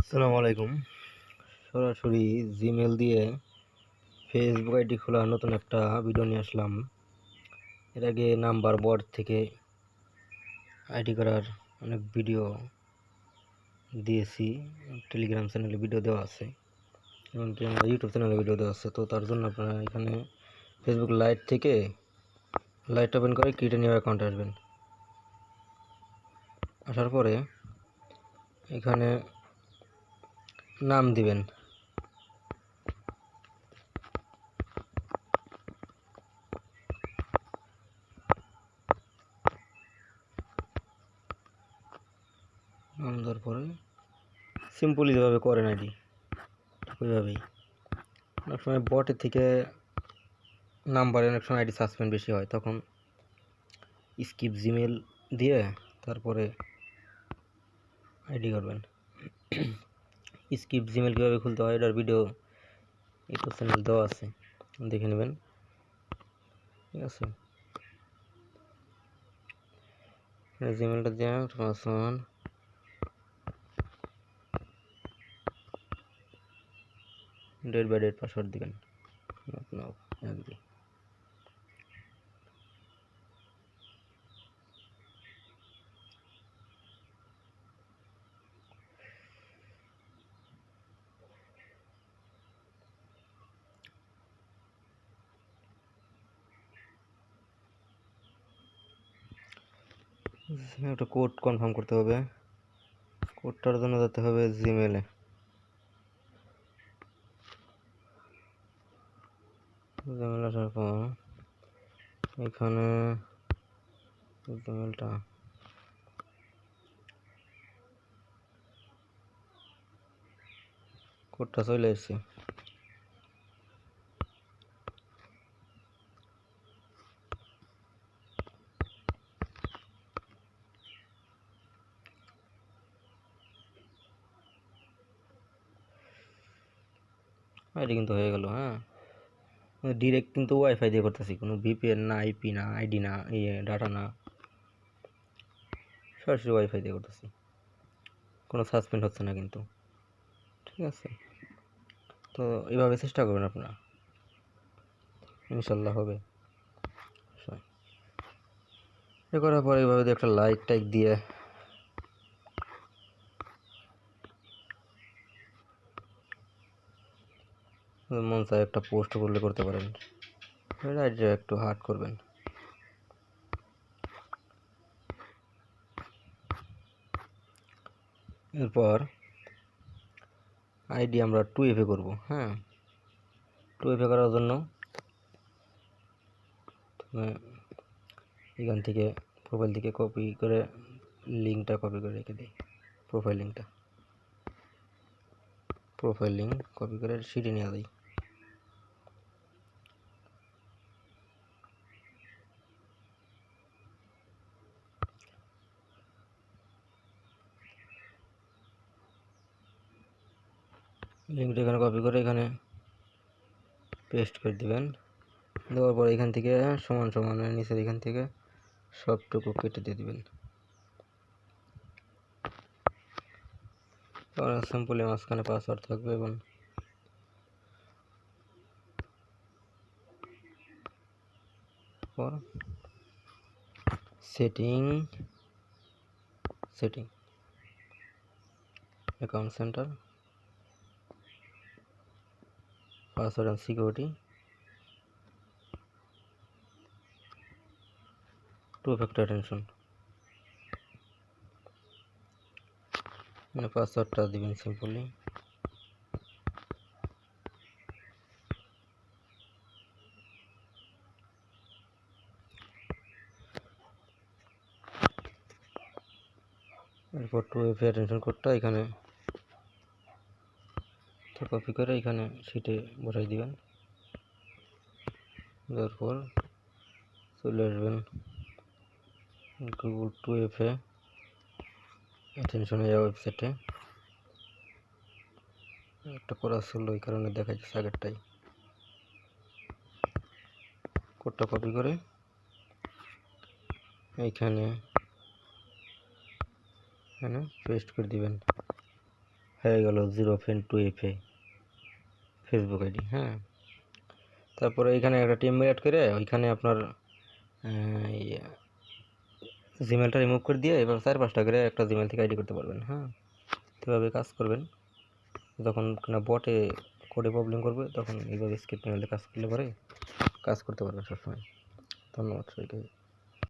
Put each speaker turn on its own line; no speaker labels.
আসসালামু আলাইকুম। সরাসরি জিমেল দিয়ে ফেসবুক আইডি খোলা নতুন একটা ভিডিও নিয়ে আসলাম। এর আগে নাম্বার বোর্ড থেকে আইডি করার অনেক ভিডিও দিয়েছি, টেলিগ্রাম চ্যানেলে ভিডিও দেওয়া আছে, এমনকি আমার ইউটিউব চ্যানেলে ভিডিও দেওয়া আছে। তো তার জন্য আপনারা এখানে ফেসবুক লাইট থেকে লাইট ওপেন করে ক্রিয়েট নিউ অ্যাকাউন্ট আসবেন। আসার পরে এখানে নাম দিবেন। নাম দেওয়ার পরে সিম্পলি যেভাবে করেন আইডি ওইভাবেই। অনেক সময় বটের থেকে নাম্বারে অনেক সময় আইডি সাসপেন্ড বেশি হয়, তখন স্কিপ জিমেল দিয়ে তারপরে আইডি করবেন। স্কিপ জিমেল কীভাবে খুলতে হয় এটার ভিডিও ইউটিউব চ্যানেল দেওয়া আছে, দেখে নেবেন। ঠিক আছে, জিমেলটা দিয়ে password date by date password দিবেন। একটা কোড কনফার্ম করতে হবে। কোডটার জন্য যেতে হবে জিমেলে। জিমেল আসার পর এখানে জিমেলটা কোডটা চলে এসেছে। আইডি কিন্তু হয়ে গেল। হ্যাঁ, ডিরেক্ট কিন্তু ওয়াইফাই দিয়ে করতেছি, কোনো ভিপিএন না, আইপি না, আইডি না, ডাটা না, সরাসরি ওয়াইফাই দিয়ে করতেছি, কোনো সাসপেন্ড হচ্ছে না কিন্তু। ঠিক আছে, তো এইভাবে চেষ্টা করবেন আপনারা, ইনশাল্লাহ হবে। এ করার পর এইভাবে একটা লাইক টাইক দিয়ে মন চায় একটা পোস্ট করলে করতে পারেন। আইডিটা একটু হার্ড করবেন। এরপর আইডি আমরা 2FA করব। হ্যাঁ, 2FA করার জন্য এখান থেকে প্রোফাইল থেকে কপি করে লিঙ্কটা কপি করে রেখে দিই। প্রোফাইল লিঙ্ক কপি করে সিটে নিয়ে যাই। লিঙ্কটা এখানে কপি করে এখানে পেস্ট করে দিবেন। দেওয়ার পর এখান থেকে সমান সমান নিচের এখান থেকে সবটুকু কেটে দিয়ে দিবেন। সিম্পলি মাঝখানে পাসওয়ার্ড থাকবে এবং setting account centre, password and security, 2 factor attention, মানে পাসওয়ার্ডটা দিবেন সিম্পলি। এরপর 2FA অ্যাটেনশন কোডটা এখানে কপি করে এখানে শিটে বসাই দিবেন। তারপর চলে আসবেন গুগল 2FA অ্যাটেনশন এই ওয়েবসাইটে। একটা করা ছিল, ওই কারণে দেখাচ্ছে আগেরটাই। কোডটা কপি করে এইখানে পেস্ট করে দিবেন। হয়ে গেল 0 ফ্রেন্ড 2 FA ফেসবুক আইডি। হ্যাঁ, তারপরে এখানে একটা টিম অ্যাড করে ওইখানে আপনার জিমেলটা রিমুভ করে দিয়ে এবার 4-5টা করে একটা জিমেল থেকে আইডি করতে পারবেন। হ্যাঁ, এভাবে কাজ করবেন। যখন না বটে কোডে প্রবলেম করবে তখন এইভাবে স্ক্রিপ্ট মেলে কাজ করলে পরে কাজ করতে পারবেন সবসময়। ধন্যবাদ সবাইকে।